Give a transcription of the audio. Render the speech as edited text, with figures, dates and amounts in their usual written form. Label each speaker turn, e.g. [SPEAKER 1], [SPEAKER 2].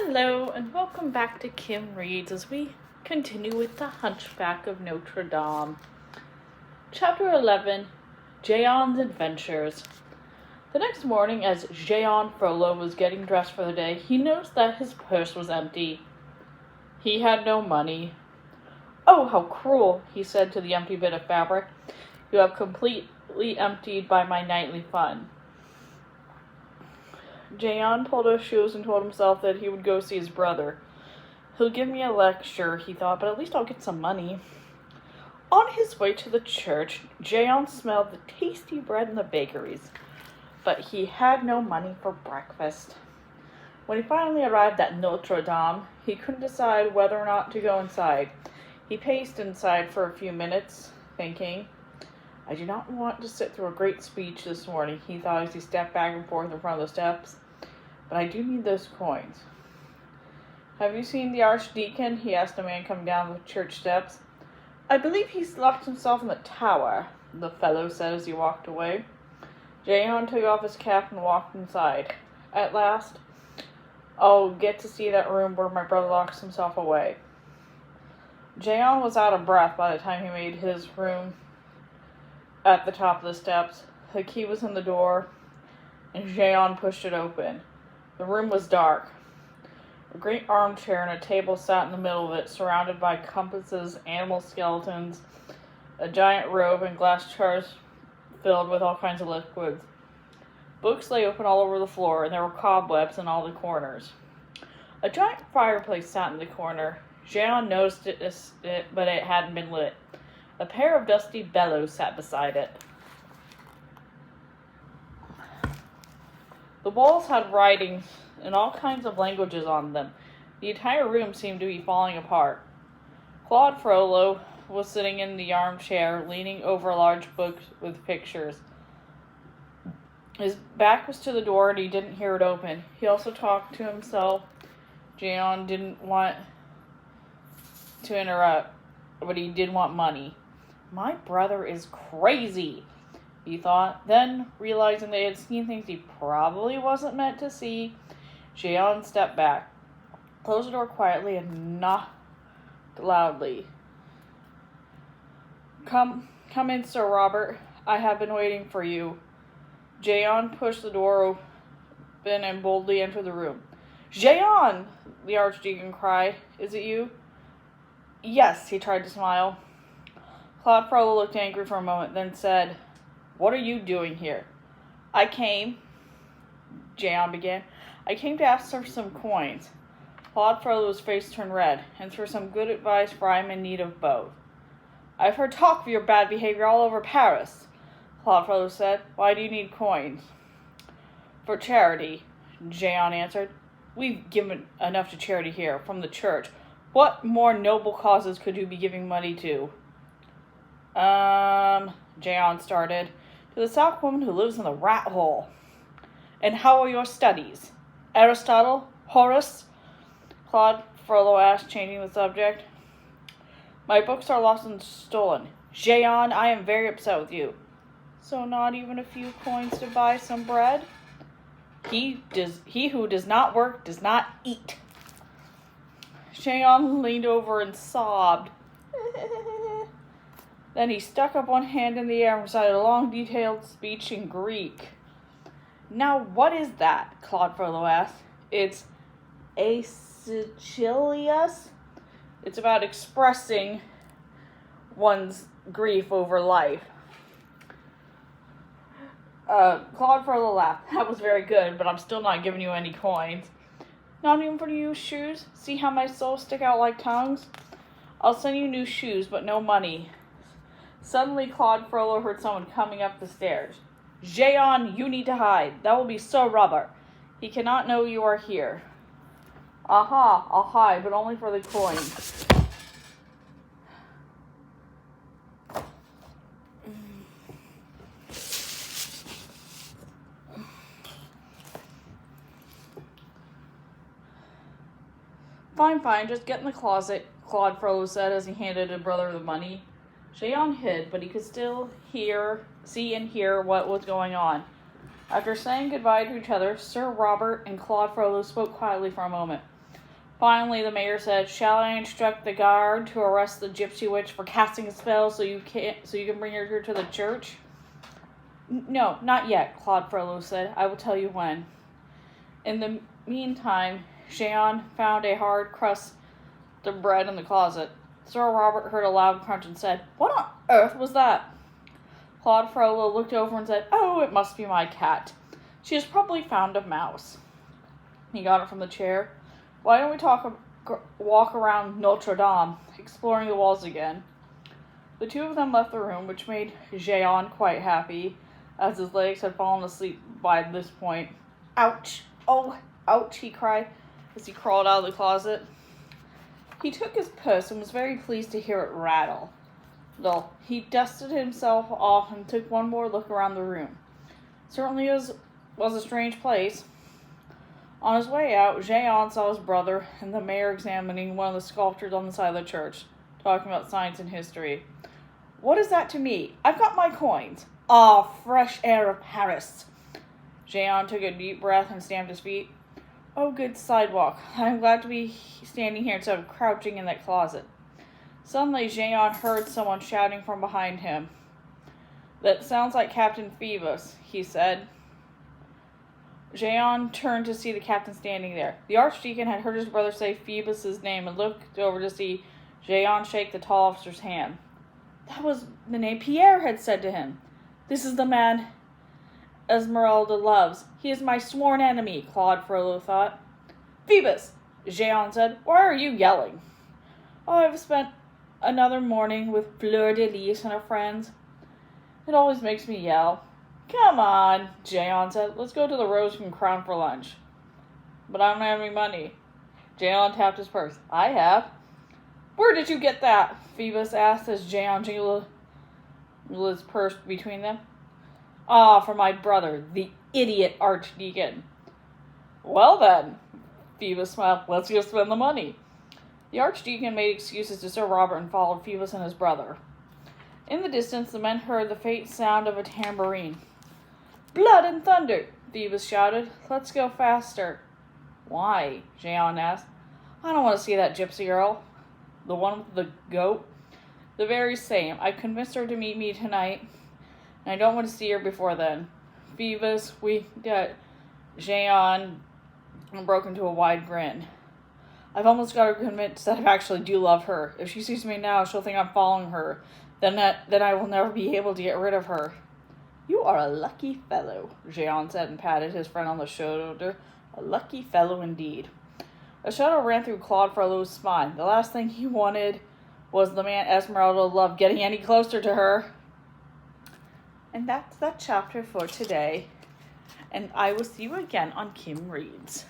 [SPEAKER 1] Hello, and welcome back to Kim Reads as we continue with the Hunchback of Notre Dame. Chapter 11, Jean's Adventures. The next morning, as Jean Frollo was getting dressed for the day, he noticed that his purse was empty. He had no money. "Oh, how cruel," he said to the empty bit of fabric. "You have completely emptied by my nightly fun." Jean pulled his shoes and told himself that he would go see his brother. "He'll give me a lecture," he thought, "but at least I'll get some money." On his way to the church, Jean smelled the tasty bread in the bakeries, but he had no money for breakfast. When he finally arrived at Notre Dame, he couldn't decide whether or not to go inside. He paced inside for a few minutes, thinking, "I do not want to sit through a great speech this morning," he thought as he stepped back and forth in front of the steps. "But I do need those coins." "Have you seen the archdeacon?" he asked a man coming down the church steps. "I believe he's locked himself in the tower," the fellow said as he walked away. Jean took off his cap and walked inside. At last, "I'll get to see that room where my brother locks himself away." Jean was out of breath by the time he made his room at the top of the steps. The key was in the door, and Jean pushed it open. The room was dark. A great armchair and a table sat in the middle of it, surrounded by compasses, animal skeletons, a giant robe, and glass jars filled with all kinds of liquids. Books lay open all over the floor, and there were cobwebs in all the corners. A giant fireplace sat in the corner. Jean noticed it, but it hadn't been lit. A pair of dusty bellows sat beside it. The walls had writings in all kinds of languages on them. The entire room seemed to be falling apart. Claude Frollo was sitting in the armchair, leaning over a large book with pictures. His back was to the door, and he didn't hear it open. He also talked to himself. Jean didn't want to interrupt, but he did want money. "My brother is crazy," he thought. Then, realizing they had seen things he probably wasn't meant to see, Jean stepped back, closed the door quietly, and knocked loudly. Come in, Sir Robert. I have been waiting for you." Jean pushed the door open and boldly entered the room. "Jean!" the archdeacon cried. "Is it you?" "Yes," he tried to smile. Claude Frollo looked angry for a moment, then said, "What are you doing here?" Jean began. "I came to ask for some coins." Claude Frollo's face turned red, and for some good advice, for I am in need of both. "I've heard talk of your bad behavior all over Paris," Claude Frollo said. "Why do you need coins?" "For charity," Jean answered. "We've given enough to charity here, from the church. What more noble causes could you be giving money to?" Jean started. "To the South woman who lives in the rat hole." "And how are your studies? Aristotle? Horace?" Claude Frollo asked, changing the subject. "My books are lost and stolen. Jean, I am very upset with you." "So not even a few coins to buy some bread?" He who does not work does not eat." Jean leaned over and sobbed. Then he stuck up one hand in the air and recited a long, detailed speech in Greek. "Now, what is that?" Claude Frollo asked. "It's Aeschylus. It's about expressing one's grief over life." Claude Frollo laughed. "That was very good, but I'm still not giving you any coins." "Not even for new shoes? See how my soles stick out like tongues?" "I'll send you new shoes, but no money." Suddenly, Claude Frollo heard someone coming up the stairs. "Jean, you need to hide. That will be Sir Robert. He cannot know you are here." "Aha, I'll hide, but only for the coins." Fine, just get in the closet," Claude Frollo said as he handed his brother the money. Jean hid, but he could still see and hear what was going on. After saying goodbye to each other, Sir Robert and Claude Frollo spoke quietly for a moment. Finally, the mayor said, "Shall I instruct the guard to arrest the gypsy witch for casting a spell so you can bring her here to the church?" "No, not yet," Claude Frollo said. "I will tell you when." In the meantime, Jean found a hard crust of bread in the closet. Sir Robert heard a loud crunch and said, "What on earth was that?" Claude Frollo looked over and said, "Oh, it must be my cat. She has probably found a mouse." He got up from the chair. "Why don't we walk around Notre Dame, exploring the walls again?" The two of them left the room, which made Jean quite happy, as his legs had fallen asleep by this point. "Ouch! Oh, ouch!" he cried as he crawled out of the closet. He took his purse and was very pleased to hear it rattle. Though he dusted himself off and took one more look around the room. Certainly was a strange place. On his way out, Jean saw his brother and the mayor examining one of the sculptures on the side of the church, talking about science and history. "What is that to me? I've got my coins." "Ah, fresh air of Paris." Jean took a deep breath and stamped his feet. "Oh, good sidewalk. I'm glad to be standing here instead of crouching in that closet." Suddenly, Jean heard someone shouting from behind him. "That sounds like Captain Phoebus," he said. Jean turned to see the captain standing there. The archdeacon had heard his brother say Phoebus's name and looked over to see Jean shake the tall officer's hand. That was the name Pierre had said to him. "This is the man Esmeralda loves. He is my sworn enemy," Claude Frollo thought. "Phoebus," Jean said, "why are you yelling?" "Oh, I've spent another morning with Fleur-de-Lis and her friends. It always makes me yell." "Come on," Jean said. "Let's go to the Rose and Crown for lunch." "But I don't have any money." Jean tapped his purse. "I have." "Where did you get that?" Phoebus asked as Jean jingled his purse between them. "Ah, for my brother, the idiot archdeacon." "Well then," Phoebus smiled, "let's go spend the money." The archdeacon made excuses to Sir Robert and followed Phoebus and his brother. In the distance, the men heard the faint sound of a tambourine. "Blood and thunder!" Phoebus shouted. "Let's go faster." "Why?" Jean asked. "I don't want to see that gypsy girl." "The one with the goat?" "The very same. I convinced her to meet me tonight, and I don't want to see her before then." Phoebus, Jean broke into a wide grin. "I've almost got her convinced that I actually do love her. If she sees me now, she'll think I'm following her. Then I will never be able to get rid of her." "You are a lucky fellow," Jean said and patted his friend on the shoulder. "A lucky fellow indeed." A shudder ran through Claude Frollo's spine. The last thing he wanted was the man Esmeralda loved getting any closer to her. And that's that chapter for today. And I will see you again on Kim Reads.